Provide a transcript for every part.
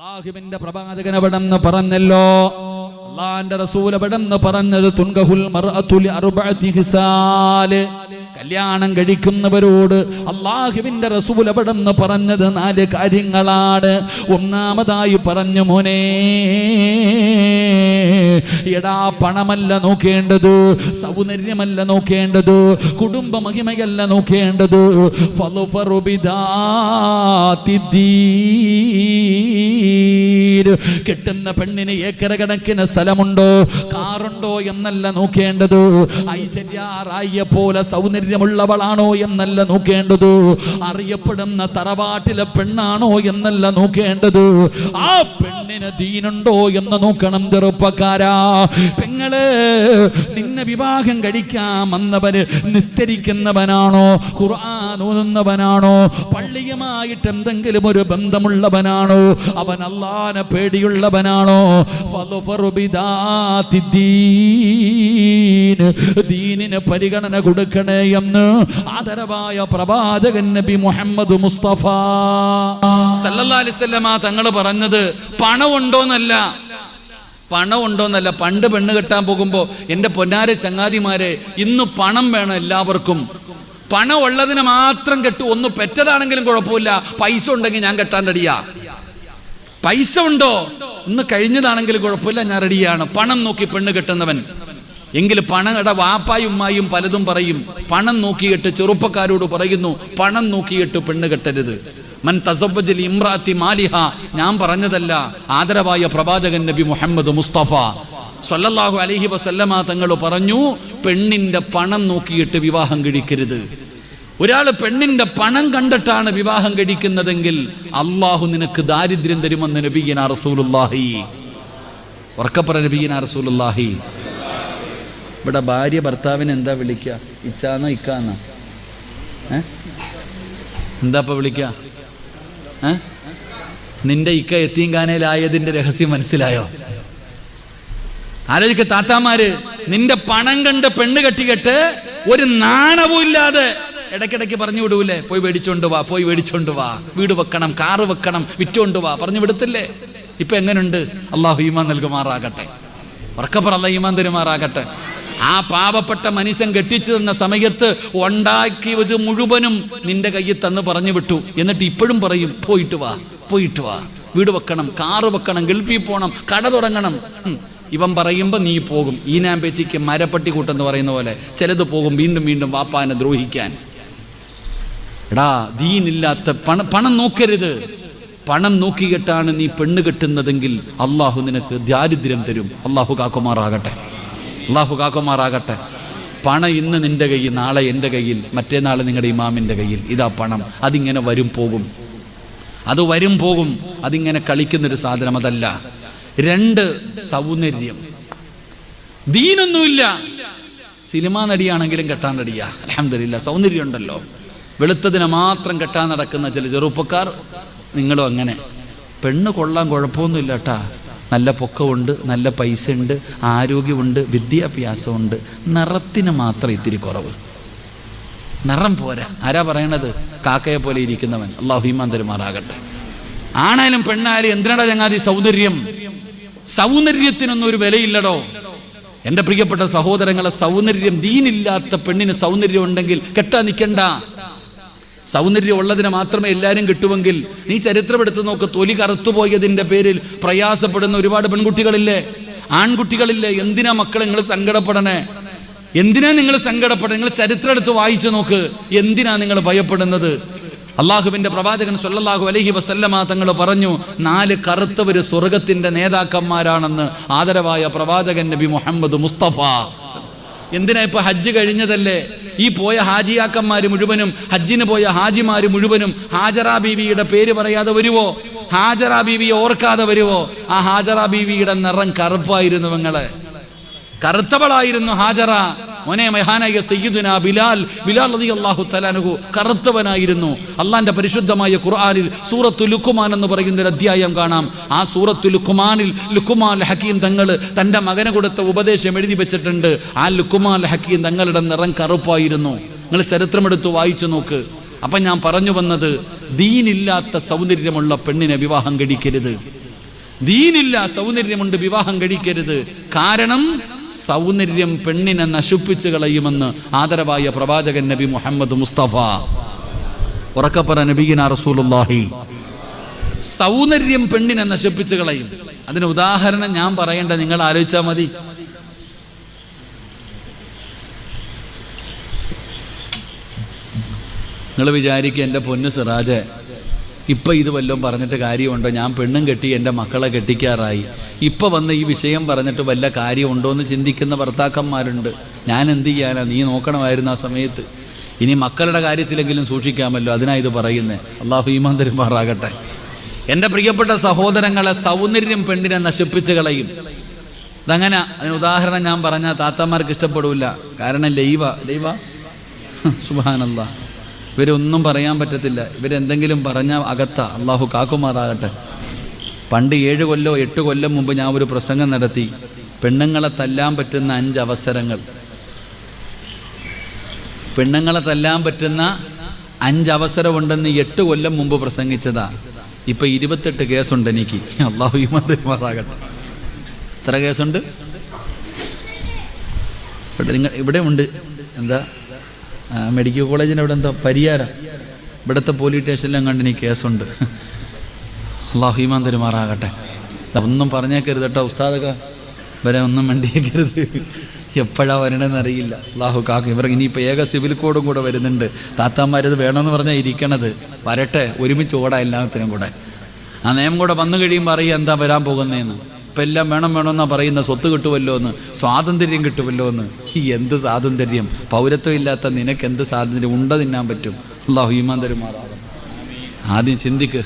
അല്ലാഹുവിന്റെ പ്രവാചകൻ അവിടെന്ന് പറഞ്ഞല്ലോ, അല്ലാഹുവിന്റെ റസൂൽ അവിടെന്ന് പറഞ്ഞത് തുൻകഹുൽ മർഅതു ലി അർബഅതി ഹിസാൽ. കല്യാണം കഴിക്കുന്നവരോട് അല്ലാഹുവിന്റെ റസൂൽ അവിടെന്ന് പറഞ്ഞത് 4 കാര്യങ്ങളാണ്. ഒന്നാമതായി പറഞ്ഞു, മോനെ എടാ, പണമല്ല നോക്കേണ്ടത്, സൗന്ദര്യമല്ല നോക്കേണ്ടത്, കുടുംബ മഹിമയല്ല നോക്കേണ്ടത്. ഫളുഫറു ബിദാത്തിദ്ദീൻ. കെട്ടുന്ന പെണ്ണിന് ഏക്കർ കണക്കിന് സ്ഥലമുണ്ടോ, കാറുണ്ടോ എന്നല്ല നോക്കേണ്ടത്. ഐശ്വര്യ പോലെ സൗന്ദര്യമുള്ളവളാണോ എന്നല്ല നോക്കേണ്ടത്. അറിയപ്പെടുന്ന തറവാട്ടിലെ പെണ്ണാണോ എന്നല്ല നോക്കേണ്ടത്. ആ പെണ്ണിന് ദീനുണ്ടോ എന്ന് നോക്കണം. ചെറുപ്പക്കാരാ, പെങ്ങള്, നിന്നെ വിവാഹം കഴിക്കാൻ വന്നവന് നിസ്കരിക്കുന്നവനാണോ, ഖുർആൻ ഓതുന്നവനാണോ, പള്ളിയുമായിട്ട് എന്തെങ്കിലും ഒരു ബന്ധമുള്ളവനാണോ, അവൻ അല്ലാഹുവിനെ പേടിയുള്ളവനാണോ? ദീനിന് പരിഗണന കൊടുക്കണേ എന്ന് ആദരവായ പ്രവാചകൻ നബി മുഹമ്മദ് മുസ്തഫ സല്ലല്ലാഹു അലൈഹി വസല്ലമ തങ്ങൾ പറഞ്ഞത് പണമുണ്ടോന്നല്ല. പണ്ട് പെണ്ണ് കെട്ടാൻ പോകുമ്പോൾ എൻ്റെ പൊന്നാരെ ചങ്ങാതിമാരെ, ഇന്ന് പണം വേണം എല്ലാവർക്കും. പണം ഉള്ളതിനെ മാത്രം കെട്ടു. ഒന്ന് പെറ്റതാണെങ്കിലും കുഴപ്പമില്ല, പൈസ ഉണ്ടെങ്കിൽ ഞാൻ കെട്ടാൻ റെഡിയാ. പൈസ ഉണ്ടോ, ഇന്ന് കഴിഞ്ഞതാണെങ്കിലും കുഴപ്പമില്ല, ഞാൻ റെഡിയാണ്. പണം നോക്കി പെണ്ണ് കെട്ടുന്നവൻ എങ്കിൽ പണയുടെ വാപ്പായും ഉമ്മായും പലതും പറയും. പണം നോക്കിയിട്ട് ചെറുപ്പക്കാരോട് പറയുന്നു, പണം നോക്കിയിട്ട് പെണ്ണ് കെട്ടരുത്. മൻ തസവ്വജ ഇംറാത്തി മാലിഹ, ഞാൻ പറഞ്ഞതല്ല, ആദരവായ പ്രവാചകൻ നബി മുഹമ്മദ് മുസ്തഫ സല്ലല്ലാഹു അലൈഹി വസല്ലമ തങ്ങൾ പറഞ്ഞു, പെണ്ണിന്റെ പണം നോക്കിയിട്ട് വിവാഹം കഴിക്കരുത്. ഒരാൾ പെണ്ണിന്റെ പണം കണ്ടിട്ടാണ് വിവാഹം കഴിക്കുന്നതെങ്കിൽ അള്ളാഹു നിനക്ക് ദാരിദ്ര്യം തരുമെന്ന് നബിയനാ റസൂലുള്ളാഹി. ഉറക്കപ്പറ നബിയനാ റസൂലുള്ളാഹി. ഇവിടെ ഭാര്യ ഭർത്താവിനെ എന്താ വിളിക്കുക? ഇച്ചാന്നോ ഇക്കാന്നോ? എന്താ ഇപ്പൊ വിളിക്കുക? നിന്റെ ഇക്ക യത്തീംഖാനയിലായതിന്റെ രഹസ്യം മനസ്സിലായോ? ആലോചിക്ക താത്താമാര്, നിന്റെ പണം കണ്ട് പെണ്ണ് കെട്ടിക്കെട്ട് ഒരു നാണവും ഇല്ലാതെ ഇടയ്ക്കിടയ്ക്ക് പറഞ്ഞു വിടൂലേ, പോയി മേടിച്ചോണ്ട് വാ, പോയി മേടിച്ചോണ്ട് വാ, വീട് വെക്കണം, കാറ് വെക്കണം, വിറ്റോണ്ട് വാ, പറഞ്ഞു വിടത്തില്ലേ? ഇപ്പൊ എങ്ങനെയുണ്ട്? അള്ളാഹു ഈമാൻ നൽകുമാറാകട്ടെ. ഉറക്കപ്പുറ അല്ലാഹു ഈമാൻ തരുമാറാകട്ടെ. ആ പാവപ്പെട്ട മനുഷ്യൻ കെട്ടിച്ചു തന്ന സമയത്ത് ഉണ്ടാക്കിയത് മുഴുവനും നിന്റെ കയ്യിൽ തന്ന് പറഞ്ഞു വിട്ടു. എന്നിട്ട് ഇപ്പോഴും പറയും, പോയിട്ട് വാ, പോയിട്ട് വാ, വീട് വെക്കണം, കാറ് വെക്കണം, ഗൾഫിൽ പോകണം, കട തുടങ്ങണം. ഇവൻ പറയുമ്പോൾ നീ പോകും. ഈനാമ്പേച്ചിക്ക് മരപ്പട്ടി കൂട്ടെന്ന് പറയുന്ന പോലെ ചിലത് പോകും വീണ്ടും വീണ്ടും വാപ്പാനെ ദ്രോഹിക്കാൻ. എടാ, ദീനില്ലാത്ത പണം നോക്കരുത്. പണം നോക്കിയിട്ടാണ് നീ പെണ്ണ് കെട്ടുന്നതെങ്കിൽ അള്ളാഹു നിനക്ക് ദാരിദ്ര്യം തരും. അള്ളാഹു കാക്കുമാറാകട്ടെ, അള്ളാഹു കാക്കുമാറാകട്ടെ. പണം ഇന്ന് നിന്റെ കയ്യിൽ, നാളെ എൻ്റെ കയ്യിൽ, മറ്റേനാൾ നിങ്ങളുടെ ഇമാമിൻ്റെ കയ്യിൽ. ഇതാ പണം. അതിങ്ങനെ വരും പോകും, അത് വരും പോകും. അതിങ്ങനെ കളിക്കുന്നൊരു സാധനം അതല്ല. 2, സൗന്ദര്യം. ദീനൊന്നുമില്ല, സിനിമാ നടിയാണെങ്കിലും കെട്ടാൻ റെഡിയാ. അൽഹംദുലില്ലാ, സൗന്ദര്യം ഉണ്ടല്ലോ. വെളുത്തതിനെ മാത്രം കെട്ടാൻ നടക്കുന്ന ചില ചെറുപ്പക്കാർ, നിങ്ങളും അങ്ങനെ. പെണ്ണ് കൊള്ളാൻ കുഴപ്പമൊന്നുമില്ല കേട്ടാ. നല്ല പൊക്കമുണ്ട്, നല്ല പൈസ ഉണ്ട്, ആരോഗ്യമുണ്ട്, വിദ്യാഭ്യാസമുണ്ട്. നിറത്തിന് മാത്രം ഇത്തിരി കുറവ്. നിറം പോരാ. ആരാ പറയണത്? കാക്കയെ പോലെ ഇരിക്കുന്നവൻ. അല്ലാഹു ഈമാൻ തരുമാറാകട്ടെ. ആണായാലും പെണ്ണായാലും എന്തിനാടാ ചങ്ങാതി സൗന്ദര്യം? സൗന്ദര്യത്തിനൊന്നും ഒരു വിലയില്ലടോ. എൻ്റെ പ്രിയപ്പെട്ട സഹോദരങ്ങളെ, സൗന്ദര്യം, ദീനില്ലാത്ത പെണ്ണിന് സൗന്ദര്യം ഉണ്ടെങ്കിൽ കെട്ടാൻ നിൽക്കണ്ട. സൗന്ദര്യം ഉള്ളതിനെ മാത്രമേ എല്ലാവരും കിട്ടുമെങ്കിൽ നീ ചരിത്രമെടുത്ത് നോക്ക്. തൊലി കറുത്തുപോയതിൻ്റെ പേരിൽ പ്രയാസപ്പെടുന്ന ഒരുപാട് പെൺകുട്ടികളില്ലേ, ആൺകുട്ടികളില്ലേ? എന്തിനാ മക്കളെ നിങ്ങൾ സങ്കടപ്പെടണേ? എന്തിനാ നിങ്ങൾ സങ്കടപ്പെടണേ? നിങ്ങൾ ചരിത്രം എടുത്ത് വായിച്ചു നോക്ക്. എന്തിനാ നിങ്ങൾ ഭയപ്പെടുന്നത്? അള്ളാഹുവിന്റെ പ്രവാചകൻ സല്ലല്ലാഹു അലൈഹി വസല്ലമ തങ്ങൾ പറഞ്ഞു, 4 കറുത്തവര് സ്വർഗത്തിന്റെ നേതാക്കന്മാരാണെന്ന് ആദരവായ പ്രവാചകൻ നബി മുഹമ്മദ് മുസ്തഫ. എന്തിനാ? ഇപ്പൊ ഹജ്ജ് കഴിഞ്ഞതല്ലേ. ഈ പോയ ഹാജിയാക്കന്മാര് മുഴുവനും, ഹജ്ജിന് പോയ ഹാജിമാര് മുഴുവനും ഹാജറ ബീവിയുടെ പേര് പറയാതെ വരുവോ? ഹാജറ ബീവിയെ ഓർക്കാതെ വരുവോ? ആ ഹാജറ ബീവിയുടെ നിറം കറുപ്പായിരുന്നു. നിങ്ങളെ കറുത്തവളായിരുന്നു ഹാജറ. മോനെ, മഹാനായ സയ്യിദുനാ ബിലാൽ റളിയല്ലാഹു തആല അൻഹു കറുത്തവനായിരുന്നു. അള്ളാന്റെ പരിശുദ്ധമായ ഖുർആനിൽ സൂറത്തു ലുഖ്മാൻ എന്ന് പറയുന്ന ഒരു അധ്യായം കാണാം. ആ സൂറത്തു ലുഖ്മാനിൽ ലുഖ്മാൻ ഹക്കീം തങ്ങൾ തൻ്റെ മകന് കൊടുത്ത ഉപദേശം എഴുതി വെച്ചിട്ടുണ്ട്. ആ ലുഖ്മാൻ ഹക്കീം തങ്ങളുടെ നിറം കറുപ്പായിരുന്നു. നിങ്ങൾ ചരിത്രമെടുത്ത് വായിച്ചു നോക്ക്. അപ്പം ഞാൻ പറഞ്ഞു വന്നത്, ദീനില്ലാത്ത സൗന്ദര്യമുള്ള പെണ്ണിനെ വിവാഹം കഴിക്കരുത്. ദീനില്ല, സൗന്ദര്യമുണ്ട്, വിവാഹം കഴിക്കരുത്. കാരണം സൗന്ദര്യം പെണ്ണിനെ നശിപ്പിച്ചു കളയുമെന്ന് ആദരവായ പ്രവാചകൻ നബി മുഹമ്മദ് മുസ്തഫ. ഉറക്കപ്പറ നബിയിന റസൂലുള്ളാഹി. സൗന്ദര്യം പെണ്ണിനെ നശിപ്പിച്ചു കളയും. അതിന് ഉദാഹരണം ഞാൻ പറയേണ്ട, നിങ്ങൾ ആലോചിച്ചാൽ മതി. നിങ്ങൾ വിചാരിക്കുക, എൻ്റെ പൊന്ന് സിറാജെ, ഇപ്പം ഇത് വല്ലതും പറഞ്ഞിട്ട് കാര്യമുണ്ടോ? ഞാൻ പെണ്ണും കെട്ടി എൻ്റെ മക്കളെ കെട്ടിക്കാറായി, ഇപ്പം വന്ന് ഈ വിഷയം പറഞ്ഞിട്ട് വല്ല കാര്യമുണ്ടോ എന്ന് ചിന്തിക്കുന്ന ഭർത്താക്കന്മാരുണ്ട്. ഞാൻ എന്ത് ചെയ്യാനാ? നീ നോക്കണമായിരുന്നു ആ സമയത്ത്. ഇനി മക്കളുടെ കാര്യത്തിലെങ്കിലും സൂക്ഷിക്കാമല്ലോ, അതിനാ ഇത് പറയുന്നത്. അള്ളാഹു ഈമാൻ തരുമാറാകട്ടെ. എൻ്റെ പ്രിയപ്പെട്ട സഹോദരങ്ങളെ, സൗന്ദര്യം പെണ്ണിനെ നശിപ്പിച്ച് കളയും. അതങ്ങനെ. അതിന് ഉദാഹരണം ഞാൻ പറഞ്ഞാൽ താത്തമാർക്ക് ഇഷ്ടപ്പെടില്ല. കാരണം ലൈവ സുബ്ഹാനല്ലാഹ്, ഇവരൊന്നും പറയാൻ പറ്റത്തില്ല. ഇവരെന്തെങ്കിലും പറഞ്ഞാൽ അകത്ത. അള്ളാഹു കാക്കുമാറാകട്ടെ. പണ്ട് 7 കൊല്ലോ 8 കൊല്ലം മുമ്പ് ഞാൻ ഒരു പ്രസംഗം നടത്തി. പെണ്ണുങ്ങളെ തല്ലാൻ പറ്റുന്ന 5 അവസരങ്ങൾ. പെണ്ണുങ്ങളെ തല്ലാൻ പറ്റുന്ന 5 അവസരമുണ്ടെന്ന് 8 കൊല്ലം മുമ്പ് പ്രസംഗിച്ചതാ. ഇപ്പം 28 കേസുണ്ട് എനിക്ക്. അള്ളാഹു ഈമാറാകട്ടെ. എത്ര കേസുണ്ട്? ഇവിടെ ഉണ്ട്. എന്താ മെഡിക്കൽ കോളേജിൻ്റെ അവിടെ എന്താ പരിയാരം, ഇവിടുത്തെ പോലീസ് സ്റ്റേഷനിലും കണ്ട് എനിക്ക് കേസുണ്ട്. അള്ളാഹു ഈമാൻ തരുമാറാകട്ടെ. ഒന്നും പറഞ്ഞേക്കരുത് കേട്ടോ ഉസ്താദൊക്കെ, ഇവരെ ഒന്നും മണ്ടിയേക്കരുത്. എപ്പോഴാണ് വരണമെന്ന് അറിയില്ല. അള്ളാഹു കാക്കും. ഇവർക്ക് ഇനിയിപ്പോൾ ഏക സിവിൽ കോഡും കൂടെ വരുന്നുണ്ട്. താത്താന്മാരത് വേണമെന്ന് പറഞ്ഞാൽ ഇരിക്കണത്. വരട്ടെ, ഒരുമിച്ച് ഓടാം എല്ലാത്തിനും കൂടെ. ആ നിയമം കൂടെ വന്നു കഴിയുമ്പോൾ അറിയാം എന്താ വരാൻ പോകുന്നതെന്ന്. ഇപ്പം എല്ലാം വേണമെന്നാണ് പറയുന്നത്. സ്വത്ത് കിട്ടുമല്ലോ എന്ന്, സ്വാതന്ത്ര്യം കിട്ടുമല്ലോ എന്ന്. എന്ത് സ്വാതന്ത്ര്യം? പൗരത്വം ഇല്ലാത്ത നിനക്ക് എന്ത് സ്വാതന്ത്ര്യം? ഉണ്ട തിന്നാൻ പറ്റും. അള്ളാഹു ഈമാൻ തരുമാറാകും. ആദ്യം ചിന്തിക്ക്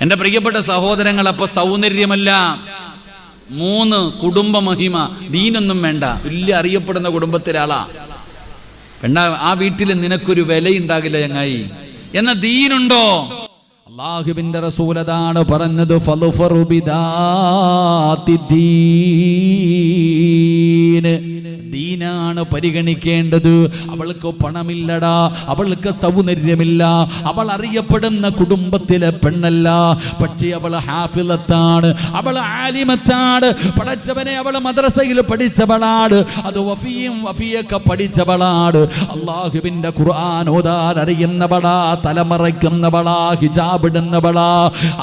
എൻ്റെ പ്രിയപ്പെട്ട സഹോദരങ്ങൾ. അപ്പോൾ സൗന്ദര്യമല്ല, 3 കുടുംബ മഹിമ. ദീനൊന്നും വേണ്ട, വലിയ അറിയപ്പെടുന്ന കുടുംബത്തിലെ ആളാ പെണ്ണ. ആ വീട്ടിൽ നിനക്കൊരു വിലയുണ്ടാകില്ല ചങ്ങായി. എന്ന ദീനുണ്ടോ? അല്ലാഹുവിന്റെ റസൂൽ അതാണ് പറഞ്ഞത്, ഫളുഫറു ബിദാത്തിദ്ദീൻ. ദീനാണ് പരിഗണിക്കേണ്ടത്. അവൾക്ക് പണമില്ലടാ, അവൾക്ക് സൗന്ദര്യമില്ല, അവൾ അറിയപ്പെടുന്ന കുടുംബത്തിലെ പെണ്ണല്ല, പക്ഷേ അവൾ ഹാഫിളത്താണ്, അവൾ ആലിമത്താണ്. പഠിച്ചവനെ അവൾ മദ്രസയിൽ പഠിച്ചവളാണ്, അത് വഫിയൊക്കെ പഠിച്ചവളാണ്. അള്ളാഹുവിന്റെ ഖുർആൻ ഓതാൻ അറിയുന്നവളാ, തലമറയ്ക്കുന്നവളാ, ഹിജാബ് ഇടുന്നവളാ.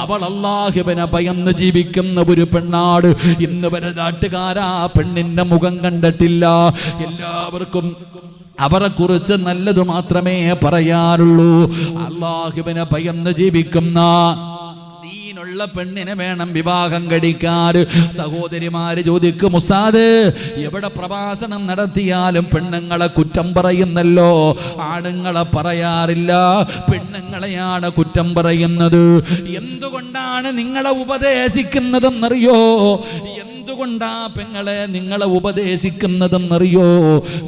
അവൾ അള്ളാഹുവിനെ ഭയന്ന് ജീവിക്കുന്ന ഒരു പെണ്ണാട്. ഇന്ന് വരെ നാട്ടുകാരാ പെണ്ണിന്റെ മുഖം കണ്ടിട്ടില്ല. എല്ലാവർക്കും അവരെ കുറിച്ച് നല്ലത് മാത്രമേ പറയാറുള്ളൂ. അല്ലാഹുവിനെ ഭയന്ന് ജീവിക്കുന്ന ദീനുള്ള പെണ്ണിനെ വേണം വിവാഹം കഴിക്കാൻ. സഹോദരിമാര് ചോദിക്കും, ഉസ്താദ് എവിടെ പ്രഭാഷണം നടത്തിയാലും പെണ്ണുങ്ങളെ കുറ്റം പറയുന്നല്ലോ, ആണുങ്ങളെ പറയാറില്ല, പെണ്ണുങ്ങളെയാണ് കുറ്റം പറയുന്നത്. എന്തുകൊണ്ടാണ് നിങ്ങളെ ഉപദേശിക്കുന്നതെന്നറിയോ? എന്തുകൊണ്ടാ പെങ്ങളെ നിങ്ങളെ ഉപദേശിക്കുന്നതെന്നറിയോ?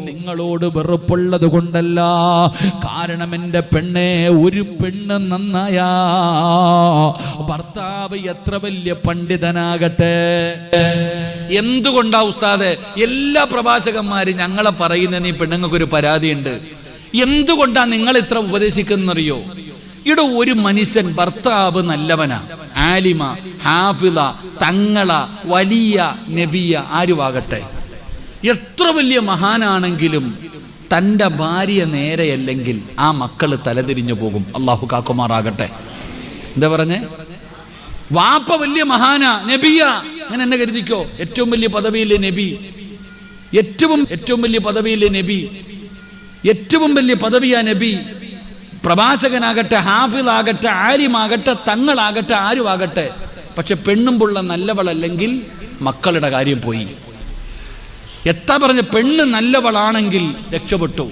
നിങ്ങളോട് വെറുപ്പുള്ളത് കൊണ്ടല്ല. കാരണം എൻ്റെ പെണ്ണെ, ഒരു പെണ്ണ് നന്നായാ ഭർത്താവ് എത്ര വലിയ പണ്ഡിതനാകട്ടെ. എന്തുകൊണ്ടാ ഉസ്താദെ എല്ലാ പ്രഭാഷകന്മാരും ഞങ്ങളെ പറയുന്ന ഈ പെണ്ണുങ്ങൾക്കൊരു പരാതിയുണ്ട്? എന്തുകൊണ്ടാ നിങ്ങൾ ഇത്ര ഉപദേശിക്കുന്നറിയോ? ഇവിടെ ഒരു മനുഷ്യൻ ഭർത്താവ് നല്ലവനാ, ആലിമ, ഹാഫിള, തങ്ങള, വലിയ നബിയ, ആരുവാകട്ടെ, എത്ര വലിയ മഹാനാണെങ്കിലും തൻ്റെ ഭാര്യ നേരെയല്ലെങ്കിൽ ആ മക്കള് തലതിരിഞ്ഞു പോകും. അള്ളാഹു കാക്കുമാറാകട്ടെ. എന്താ പറഞ്ഞേ? വാപ്പ വലിയ മഹാനാ, നബിയ, അങ്ങനെ എന്നെ കരുതിക്കോ. ഏറ്റവും വലിയ പദവിയിലെ നബി, ഏറ്റവും വലിയ പദവിയിലെ നബി, ഏറ്റവും വലിയ പദവിയാ നബി. പ്രഭാഷകനാകട്ടെ, ഹാഫിളാകട്ടെ, ആലിമാകട്ടെ, തങ്ങളാകട്ടെ, ആരുമാകട്ടെ, പക്ഷെ പെണ്ണും പുള്ള നല്ലവളല്ലെങ്കിൽ മക്കളുടെ കാര്യം പോയി. എത്ര പറഞ്ഞ പെണ്ണ് നല്ലവളാണെങ്കിൽ രക്ഷപ്പെട്ടു,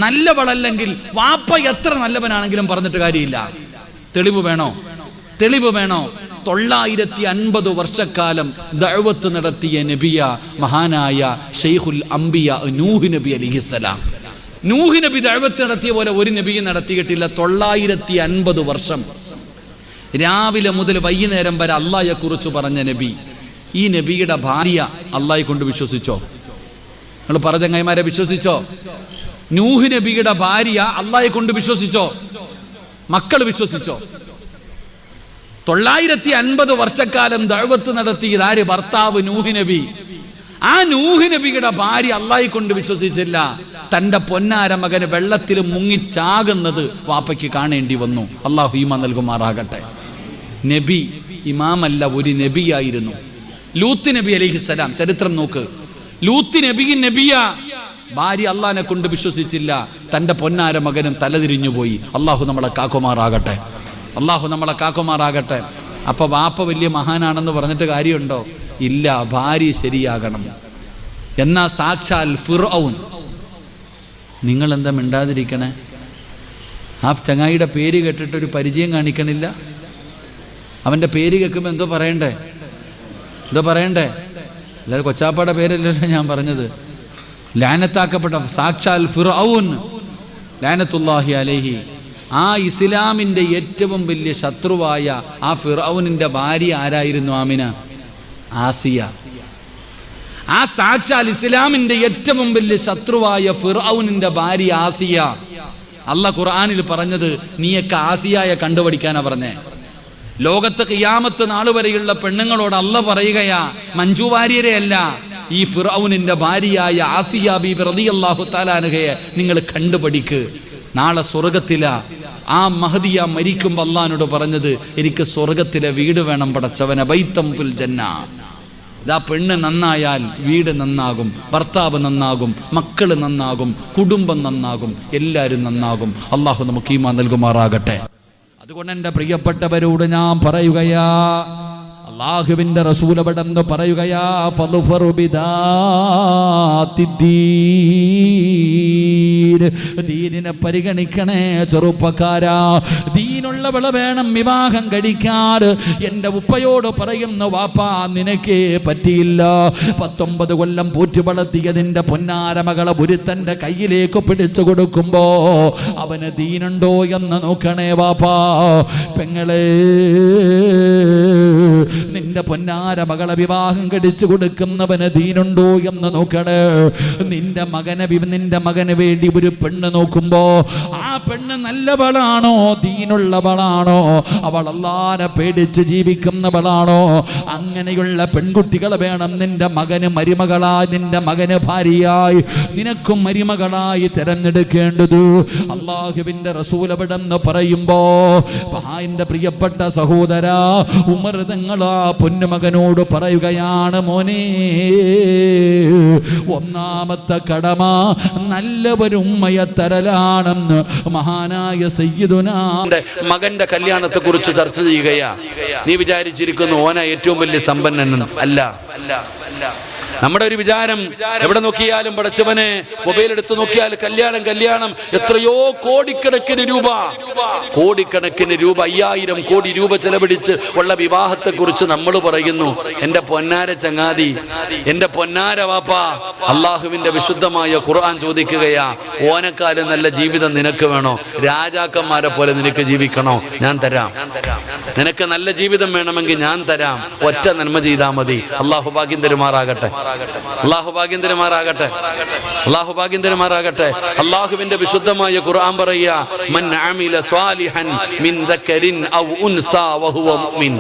നല്ലവളല്ലെങ്കിൽ വാപ്പ എത്ര നല്ലവനാണെങ്കിലും പറഞ്ഞിട്ട് കാര്യമില്ല. തെളിവ് വേണോ? തെളിവ് വേണോ? 950 വർഷക്കാലം ദഅവത്ത് നടത്തിയ നബിയ മഹാനായ ഷെയ്ഖുൽ അംബിയ നൂഹ് നബി അലൈഹിസ്സലാം. നൂഹ് നബി ദഅവത്ത് നടത്തിയ പോലെ ഒരു നബിയും നടത്തിയിട്ടില്ല. 950 വർഷം രാവിലെ മുതൽ വൈകുന്നേരം വരെ അള്ളാഹയെ കുറിച്ച് പറഞ്ഞ നബി. ഈ നബിയുടെ ഭാര്യ അള്ളാഹയെ കൊണ്ട് വിശ്വസിച്ചോ? നിങ്ങൾ പറഞ്ഞ ചങ്ങായിമാരെ വിശ്വസിച്ചോ? നൂഹ് നബിയുടെ ഭാര്യ അള്ളാഹയെ കൊണ്ട് വിശ്വസിച്ചോ? മക്കൾ വിശ്വസിച്ചോ? 950 വർഷക്കാലം ദഅവത്ത് നടത്തിയതാര്? ഭർത്താവ് നൂഹ് നബി. ആ നൂഹ് നബിയുടെ ഭാര്യ അള്ളാഹി കൊണ്ട് വിശ്വസിച്ചില്ല. തന്റെ പൊന്നാര മകന് വെള്ളത്തിൽ മുങ്ങിച്ചാകുന്നത് വാപ്പയ്ക്ക് കാണേണ്ടി വന്നു. അള്ളാഹു ഈമാൻ നൽകുമാറാകട്ടെ. നബി ഇമാമല്ല, ഒരു നബിയായിരുന്നു. ലൂത്ത് നബി അലൈഹിസ്സലാം. ചരിത്രം നോക്ക്. ലൂത്ത് നബിയും നബിയാ. ഭാര്യ അള്ളാഹിനെ കൊണ്ട് വിശ്വസിച്ചില്ല. തന്റെ പൊന്നാര മകനും തലതിരിഞ്ഞു പോയി. അള്ളാഹു നമ്മളെ കാക്കുമാറാകട്ടെ. അള്ളാഹു നമ്മളെ കാക്കുമാറാകട്ടെ. അപ്പൊ വാപ്പ വലിയ മഹാനാണെന്ന് പറഞ്ഞിട്ട് കാര്യമുണ്ടോ? ഇല്ല. ഭാര്യ ശരിയാകണം. എന്നാ സാക്ഷാൽ ഫിർഔൻ. നിങ്ങൾ എന്താ മിണ്ടാതിരിക്കണേ? ആ ചങ്ങായിയുടെ പേര് കേട്ടിട്ടൊരു പരിചയം കാണിക്കണില്ല. അവന്റെ പേര് കേൾക്കുമ്പോൾ എന്തോ പറയണ്ടേ? അല്ലാതെ കൊച്ചാപ്പയുടെ പേരല്ലല്ലോ ഞാൻ പറഞ്ഞത്. ലാനത്താക്കപ്പെട്ട സാക്ഷാൽ ഫിർഔൻ ലാനത്തുല്ലാഹി അലൈഹി. ആ ഇസ്ലാമിന്റെ ഏറ്റവും വലിയ ശത്രുവായ ആ ഫിർഔനിന്റെ ഭാര്യ ആരായിരുന്നു? ആമിന, ആസിയ. ആ സാക്ഷാൽ ഇസ്ലാമിന്റെ ഏറ്റവും വലിയ ശത്രുവായ ഫിർഔനിന്റെ ഭാര്യ ആസിയ. അല്ലാഹ് ഖുർആനിൽ പറഞ്ഞത് നീയൊക്കെ ആസിയായെ കണ്ടുപിടിക്കാനാ പറഞ്ഞേ. ലോകത്ത് ഖിയാമത്ത് നാൾ വരെയുള്ള പെണ്ണുങ്ങളോട് അല്ലാഹ് പറയുകയാ, മഞ്ജു വാര്യരെ അല്ല, ഈ ഫിർഔനിന്റെ ഭാര്യയായ ആസിയ ബീബി റളിയല്ലാഹു തആല അൻഹയെ നിങ്ങൾ കണ്ടുപിടിക്ക്. നാളെ സ്വർഗത്തിലാ. ആ മഹദിയ മരിക്കുമ്പോൾ അള്ളാഹിനോട് പറഞ്ഞത്, എനിക്ക് സ്വർഗത്തിലെ വീട് വേണം പടച്ചവനെ, ബൈത്തം ഫിൽ ജന്ന. ഇതാ പെണ്ണ് നന്നായാൽ വീട് നന്നാകും, ഭർത്താവ് നന്നാകും, മക്കള് നന്നാകും, കുടുംബം നന്നാകും, എല്ലാവരും നന്നാകും. അള്ളാഹു നമുക്ക് ഈമാൻ നൽകുമാറാകട്ടെ. അതുകൊണ്ട് എൻ്റെ പ്രിയപ്പെട്ടവരോട് ഞാൻ പറയുകയാ, അള്ളാഹുവിന്റെ റസൂൽ അവിടെന്ന് പറയുകയാ, ഫളുഫറു ബിദാത്തിദ്ദീൻ. ദീനിനെ പരിഗണിക്കണേ ചെറുപ്പക്കാരാ. ദീനുള്ളവളെ വേണം വിവാഹം കഴിക്കാൻ. എൻ്റെ ഉപ്പയോട് പറയുന്ന, വാപ്പാ നിനക്ക് പറ്റിയില്ല. 19 കൊല്ലം പൂറ്റി വളർത്തിയതിൻ്റെ പൊന്നാര മകളെ ഒരുത്തൻ്റെ കയ്യിലേക്ക് പിടിച്ചു കൊടുക്കുമ്പോ അവന് ദീനുണ്ടോ എന്ന് നോക്കണേ വാപ്പാ. പെങ്ങളെ, നിന്റെ പൊന്നാര മകളെ വിവാഹം കഴിച്ചു കൊടുക്കുന്നവന് ദീനുണ്ടോ എന്ന് നോക്കണേ. നിന്റെ മകന് വേണ്ടി ഒരു പെണ്ണ് നോക്കുമ്പോ ആ പെണ്ണ് നല്ലവളാണോ, ദീനുള്ളവളാണോ, അവൾ അല്ലാഹനെ പേടിച്ച് ജീവിക്കുന്നവളാണോ? അങ്ങനെയുള്ള പെൺകുട്ടികളെ വേണം നിന്റെ മകന് മരുമകളായി, നിന്റെ മകന് ഭാര്യയായി, നിനക്കും മരുമകളായി തിരഞ്ഞെടുക്കേണ്ടത്. അള്ളാഹുവിന്റെ റസൂൽ അവിടെന്ന് പറയുമ്പോ എൻ്റെ പ്രിയപ്പെട്ട സഹോദര ഉമർ തങ്ങളാ പൊന്നുമകനോട് പറയുകയാണ്, മോനെ, ഒന്നാമത്തെ കടമ നല്ലവരുമ്മയെ തരലാണെന്ന് മഹാനായ സയ്യിദുനാ മകന്റെ കല്യാണത്തെ കുറിച്ച് ചർച്ച ചെയ്യുകയാ. നീ വിചാരിച്ചിരിക്കുന്നു ഓന ഏറ്റവും വലിയ സമ്പന്നൻ? അല്ല. നമ്മുടെ ഒരു വിചാരം, എവിടെ നോക്കിയാലും പടച്ചവനെ, മൊബൈൽ എടുത്ത് നോക്കിയാൽ കല്യാണം, എത്രയോ കോടിക്കണക്കിന് രൂപ 5000 കോടി രൂപ ചെലവഴിച്ച് ഉള്ള വിവാഹത്തെ കുറിച്ച് നമ്മൾ പറയുന്നു. എന്റെ പൊന്നാര ചങ്ങാതി, എന്റെ പൊന്നാര വാപ്പ, അള്ളാഹുവിന്റെ വിശുദ്ധമായ ഖുർആൻ ചോദിക്കുകയാ, ഓനക്കാലം നല്ല ജീവിതം നിനക്ക് വേണോ? രാജാക്കന്മാരെ പോലെ നിനക്ക് ജീവിക്കണോ? ഞാൻ തരാം. നിനക്ക് നല്ല ജീവിതം വേണമെങ്കിൽ ഞാൻ തരാം. ഒറ്റ നന്മ ചെയ്താൽ മതി. അള്ളാഹു ഭാഗ്യം തരുമാറാകട്ടെ. അള്ളാഹുവിന്റെ വിശുദ്ധമായ ഖുർആൻ പറയാ, മൻ അമില സ്വാലിഹൻ മിൻ ദക്കരിൻ ഔ ഉൻസാ വഹുവ മുഅ്മിൻ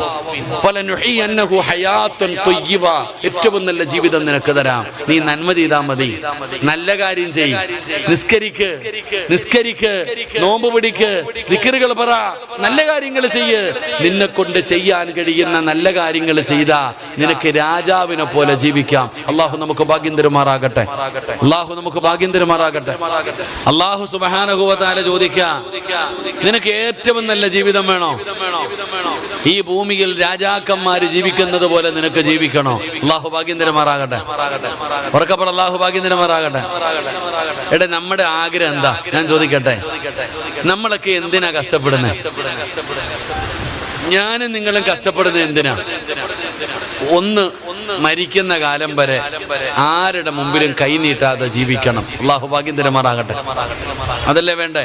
ഫലനുഹിയന്നഹു ഹയാത്തുൻ ത്വയ്യിബ. ഏറ്റവും നല്ല ജീവിതം നിനക്ക് തരാം. നീ നന്മ ചെയ്താൽ മതി. നല്ല കാര്യം ചെയ്യ്. നിസ്കരിക്ക്, നോമ്പ് പിടിക്ക്, ദിക്റുകൾ പറ, നല്ല കാര്യങ്ങൾ ചെയ്യ്. നിന്നെ കൊണ്ട് ചെയ്യാൻ കഴിയുന്ന നല്ല കാര്യങ്ങൾ ചെയ്താ നിനക്ക് രാജാവിനെ പോലെ ജീവിക്കാം. അള്ളാഹു നമുക്ക് ഭാഗ്യം തരുമാറാകട്ടെ. അള്ളാഹു സുബ്ഹാനഹു വ തആല ചോദിക്കുക, നിനക്ക് ഏറ്റവും നല്ല ജീവിതം വേണോ? ഈ ഭൂമിയിൽ രാജാക്കന്മാര് ജീവിക്കുന്നത് പോലെ നിനക്ക് ജീവിക്കണോ? അള്ളാഹു ഭാഗ്യം തരുമാറാകട്ടെ. ഉറക്കപ്പോൾ അള്ളാഹു ഭാഗ്യം തരുമാറാകട്ടെ. എടാ, നമ്മുടെ ആഗ്രഹം എന്താ? ഞാൻ ചോദിക്കട്ടെ, നമ്മളൊക്കെ എന്തിനാ കഷ്ടപ്പെടുന്നത്? ഞാനും നിങ്ങളും കഷ്ടപ്പെടുന്നത് എന്തിനാ? ഒന്ന്, മരിക്കുന്ന കാലം വരെ ആരുടെ മുമ്പിലും കൈനീട്ടാതെ ജീവിക്കണം. അള്ളാഹു ഭാഗ്യം തരുമാറാകട്ടെ. അതല്ലേ വേണ്ടേ?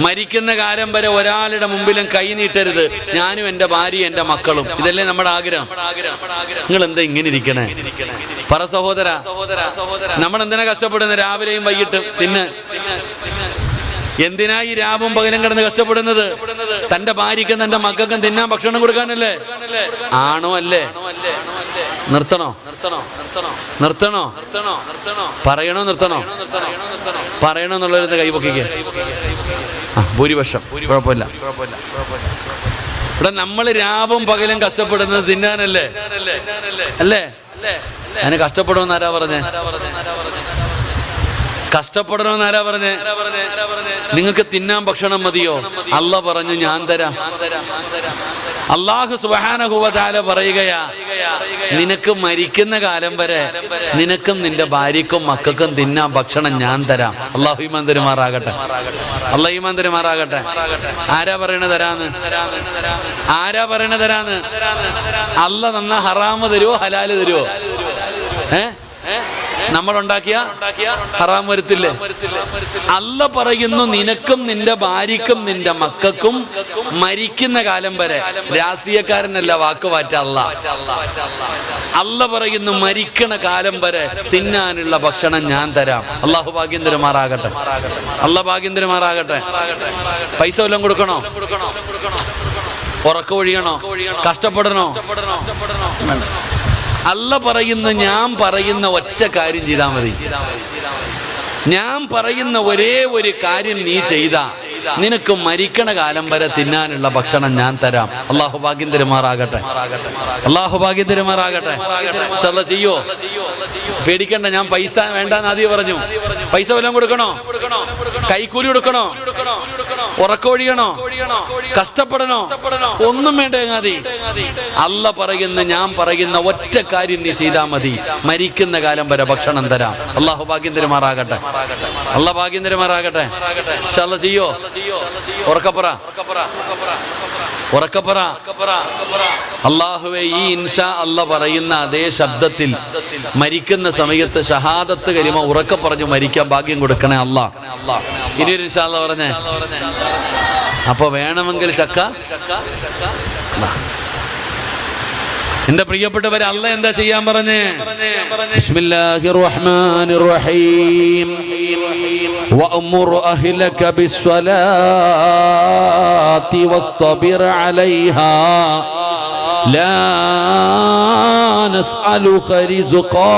മരിക്കുന്ന കാലം വരെ ഒരാളുടെ മുമ്പിലും കൈനീട്ടരുത്. ഞാനും എൻ്റെ ഭാര്യ, എൻ്റെ മക്കളും. ഇതല്ലേ നമ്മുടെ ആഗ്രഹം? നിങ്ങൾ എന്താ ഇങ്ങനെ ഇരിക്കണേ? പറ സഹോദര, നമ്മൾ എന്തിനാ കഷ്ടപ്പെടുന്നത്? രാവിലെയും വൈകിട്ടും. പിന്നെ എന്തിനാ ഈ രാവും പകലും കിടന്ന് കഷ്ടപ്പെടുന്നത്? തന്റെ ഭാര്യയ്ക്കും തന്റെ മക്കൾക്കും തിന്നാൻ ഭക്ഷണം കൊടുക്കാനല്ലേ? ആണോ അല്ലേ? നിർത്തണോ? നിർത്തണോ? പറയണോ? നിർത്തണോ? പറയണോ എന്നുള്ളവരുന്ന് കൈപൊക്കിക്ക്. ഭൂരിപക്ഷം കുഴപ്പമില്ല. ഇവിടെ നമ്മൾ രാവും പകലും കഷ്ടപ്പെടുന്നത് തിന്നാനല്ലേ? അല്ലേ? അതിന് കഷ്ടപ്പെടുമെന്ന് ആരാ പറഞ്ഞേ? കഷ്ടപ്പെടണമെന്ന് ആരാ പറഞ്ഞേ? നിങ്ങൾക്ക് തിന്നാൻ ഭക്ഷണം മതിയോ? അല്ലാഹ് പറഞ്ഞു ഞാൻ തരാം. അല്ലാഹു സുബ്ഹാനഹു വ തആല പറയുകയാ, നിനക്ക് മരിക്കുന്ന കാലം വരെ നിനക്കും നിന്റെ ഭാര്യക്കും മക്കൾക്കും തിന്നാൻ ഭക്ഷണം ഞാൻ തരാം. അല്ലാഹു ഈമാൻ തരുമാറാകട്ടെ. അല്ലാഹു ഈമാൻ തരുമാറാകട്ടെ. ആരാ പറയണ തരാന്ന്? ആരാ പറയണ തരാന്ന്? അല്ലാഹ് തന്ന ഹറാമ് തരുവോ ഹലാല് തരുവോ? നമ്മൾ ഉണ്ടാക്കിയ ഹറാം വരുത്തില്ലേ? അല്ലാഹ് പറയുന്നു നിനക്കും നിന്റെ ഭാര്യക്കും നിന്റെ മക്കൾക്കും മരിക്കുന്ന കാലം വരെ. രാഷ്ട്രീയക്കാരനല്ല വാക്ക് മാറ്റ അല്ലാഹ് പറയുന്നു മരിക്കണ കാലം വരെ തിന്നാനുള്ള ഭക്ഷണം ഞാൻ തരാം. അല്ലാഹു ഭാഗ്യം തരുമാറാകട്ടെ. അല്ലാഹ് ഭാഗ്യം തരുമാറാകട്ടെ. പൈസ വല്ലതും കൊടുക്കണോ? ഉറക്കം ഒഴിയണോ? കഷ്ടപ്പെടണോ? അല്ലാഹ് പറയുന്നു ഞാൻ പറയുന്ന ഒറ്റ കാര്യം ചെയ്താൽ മതി. ഞാൻ പറയുന്ന ഒരേ ഒരു കാര്യം നീ ചെയ്താ നിനക്ക് മരിക്കണ കാലം വരെ തിന്നാനുള്ള ഭക്ഷണം ഞാൻ തരാം. അല്ലാഹു ഭാഗ്യം തരുമാറാകട്ടെ. അല്ലാഹു ഭാഗ്യം തരുമാറാകട്ടെ. ഇൻഷാല്ലാഹ് ചെയ്യോ? പേടിക്കണ്ട. ഞാൻ പൈസ വേണ്ടാന്ന് ആദ്യം പറഞ്ഞു. പൈസ വല്ലതും കൊടുക്കണോ? കൈക്കൂലി കൊടുക്കണോ? ഉറക്കൊഴിയണോ? കഷ്ടപ്പെടണോ? ഒന്നും വേണ്ട. ചങ്ങാതി അല്ലാഹ് പറയുന്ന ഞാൻ പറയുന്ന ഒറ്റ കാര്യം നീ ചെയ്താൽ മതി, മരിക്കുന്ന കാലം വരെ ഭക്ഷണം തരാം. അല്ലാഹു ഭാഗ്യം തരുമാറാകട്ടെ. അല്ലാഹ് ഭാഗ്യം തരുമാറാകട്ടെ. ഇൻഷാല്ലാഹ് ചെയ്യോ? ഉറക്കപ്പറ. അല്ലാഹുവേ ഈ ഇൻഷാ അല്ലാഹ് പറയുന്ന അതേ ശബ്ദത്തിൽ മരിക്കുന്ന സമയത്ത് ഷഹാദത്ത് കലിമ ഉറക്കെ പറഞ്ഞു മരിക്കാൻ ഭാഗ്യം കൊടുക്കണേ അല്ലാഹ്. ഇനിയൊരു ഇൻഷാ അല്ലാഹ് പറഞ്ഞേ. അപ്പൊ വേണമെങ്കിൽ ചക്ക. എന്റെ പ്രിയപ്പെട്ടവരെ, അല്ലാഹ് എന്താ ചെയ്യാൻ പറഞ്ഞേ? ബിസ്മില്ലാഹിർ റഹ്മാനിർ റഹീം. വഅ്മുർ അഹ്ലക ബിസ്സലാത്തി വസ്തബിർ അലൈഹാ ലാ നസ്അലുക റിസ്ഖാ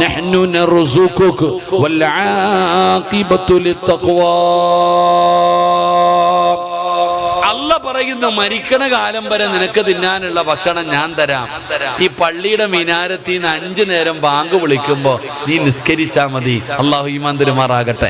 നഹ്നു നർസുകുക വൽ ആഖിബത്തു ലിത്തഖ്വാ. അല്ലാഹ് പറയുന്നു മരിക്കണ കാലം വരെ നിനക്ക് തിന്നാനുള്ള ഭക്ഷണം ഞാൻ തരാം. ഈ പള്ളിയുടെ മിനാരത്തിൽ നിന്ന് 5 നേരം ബാങ്ക് വിളിക്കുമ്പോ നീ നിസ്കരിച്ചാ മതി. അല്ലാഹു ഈമാൻ തരുമാറാകട്ടെ.